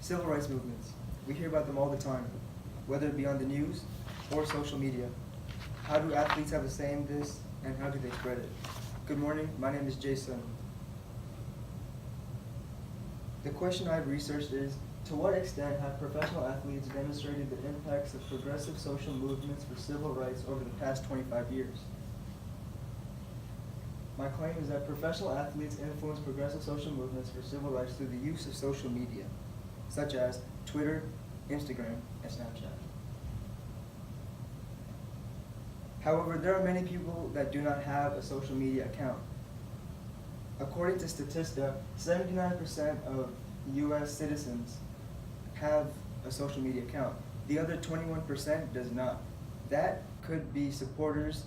Civil rights movements. We hear about them all the time, whether it be on the news or social media. How do athletes have a say in this, and how do they spread it? Good morning, my name is Jason. The question I've researched is, to what extent have professional athletes demonstrated the impacts of progressive social movements for civil rights over the past 25 years? My claim is that professional athletes influence progressive social movements for civil rights through the use of social media, such as Twitter, Instagram, and Snapchat. However, there are many people that do not have a social media account. According to Statista, 79% of US citizens have a social media account. The other 21% does not. That could be supporters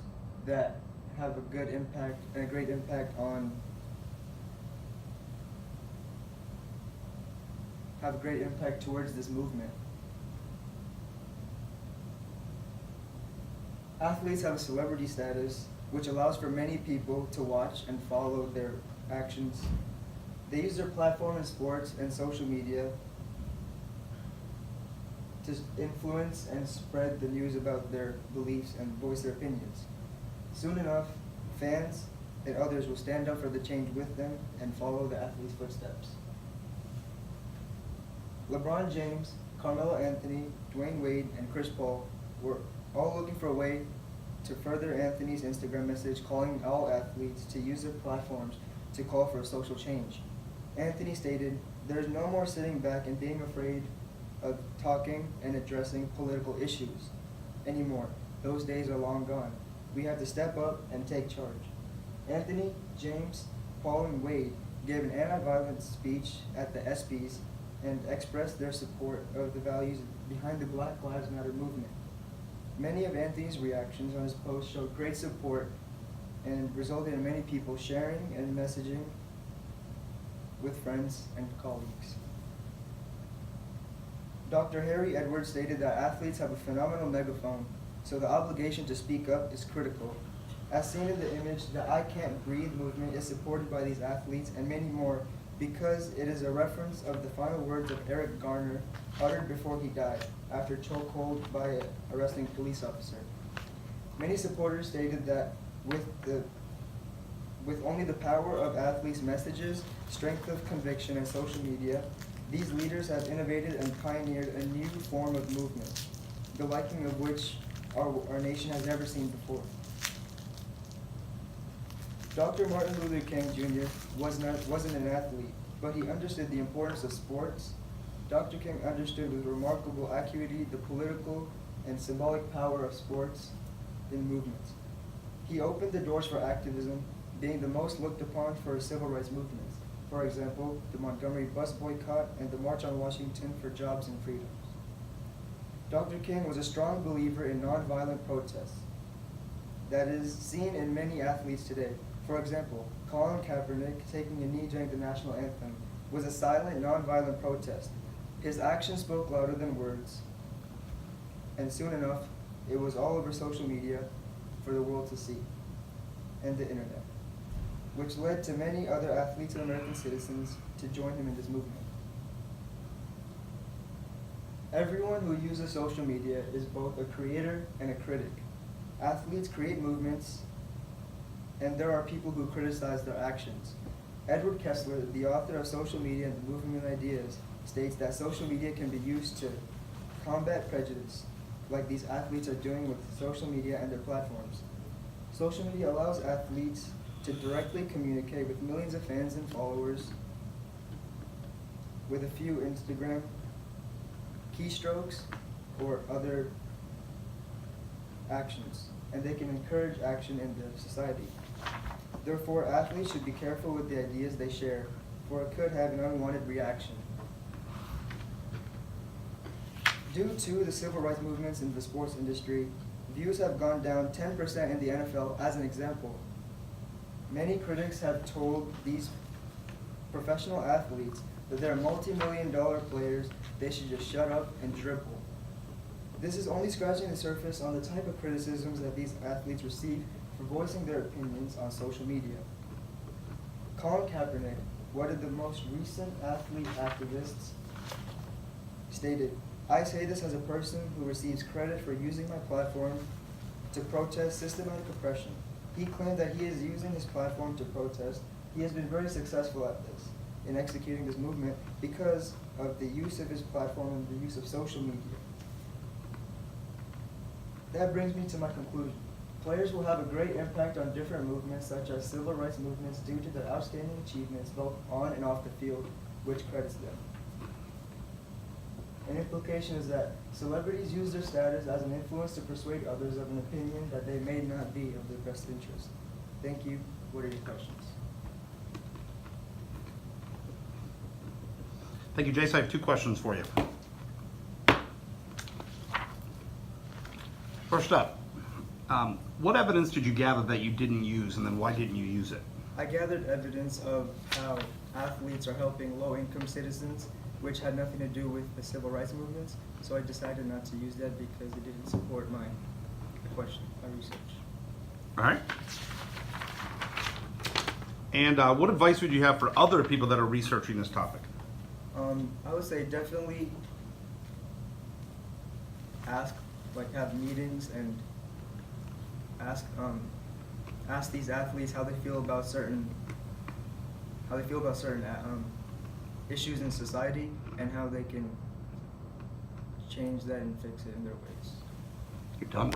that have a good impact and a great impact towards this movement. Athletes have a celebrity status, which allows for many people to watch and follow their actions. They use their platform in sports and social media to influence and spread the news about their beliefs and voice their opinions. Soon enough, fans and others will stand up for the change with them and follow the athlete's footsteps. LeBron James, Carmelo Anthony, Dwayne Wade, and Chris Paul were all looking for a way to further Anthony's Instagram message calling all athletes to use their platforms to call for a social change. Anthony stated, "There's no more sitting back and being afraid of talking and addressing political issues anymore. Those days are long gone. We have to step up and take charge." Anthony, James, Paul, and Wade gave an anti-violence speech at the ESPYs and expressed their support of the values behind the Black Lives Matter movement. Many of Anthony's reactions on his post showed great support and resulted in many people sharing and messaging with friends and colleagues. Dr. Harry Edwards stated that athletes have a phenomenal megaphone, so the obligation to speak up is critical. As seen in the image, the I Can't Breathe movement is supported by these athletes and many more because it is a reference of the final words of Eric Garner uttered before he died after chokehold by an arresting police officer. Many supporters stated that with only the power of athletes' messages, strength of conviction, and social media, these leaders have innovated and pioneered a new form of movement, the liking of which our nation has never seen before. Dr. Martin Luther King Jr. wasn't an athlete, but he understood the importance of sports. Dr. King understood with remarkable acuity the political and symbolic power of sports in movements. He opened the doors for activism, being the most looked upon for civil rights movements. For example, the Montgomery bus boycott and the March on Washington for Jobs and Freedoms. Dr. King was a strong believer in nonviolent protests that is seen in many athletes today. For example, Colin Kaepernick taking a knee during the national anthem was a silent, nonviolent protest. His actions spoke louder than words, and soon enough, it was all over social media for the world to see, and the internet, which led to many other athletes and American citizens to join him in this movement. Everyone who uses social media is both a creator and a critic. Athletes create movements, and there are people who criticize their actions. Edward Kessler, the author of Social Media and the Movement Ideas, states that social media can be used to combat prejudice, like these athletes are doing with social media and their platforms. Social media allows athletes to directly communicate with millions of fans and followers with a few Instagram keystrokes or other actions, and they can encourage action in the society. Therefore, athletes should be careful with the ideas they share, for it could have an unwanted reaction. Due to the civil rights movements in the sports industry, views have gone down 10% in the NFL as an example. Many critics have told these professional athletes that they're multi-million-dollar players, they should just shut up and dribble. This is only scratching the surface on the type of criticisms that these athletes receive for voicing their opinions on social media. Colin Kaepernick, one of the most recent athlete activists, stated, "I say this as a person who receives credit for using my platform to protest systematic oppression." He claimed that he is using his platform to protest. He has been very successful at this, in executing this movement, because of the use of his platform and the use of social media. That brings me to my conclusion. Players will have a great impact on different movements, such as civil rights movements, due to their outstanding achievements both on and off the field, which credits them. An implication is that celebrities use their status as an influence to persuade others of an opinion that they may not be of their best interest. Thank you. What are your questions? Thank you, Jace. I have 2 questions for you. First up, what evidence did you gather that you didn't use, and then why didn't you use it? I gathered evidence of how athletes are helping low-income citizens, which had nothing to do with the civil rights movements, so I decided not to use that because it didn't support my question, my research. All right. And what advice would you have for other people that are researching this topic? I would say definitely have meetings and ask these athletes how they feel about certain issues in society and how they can change that and fix it in their ways. You're done.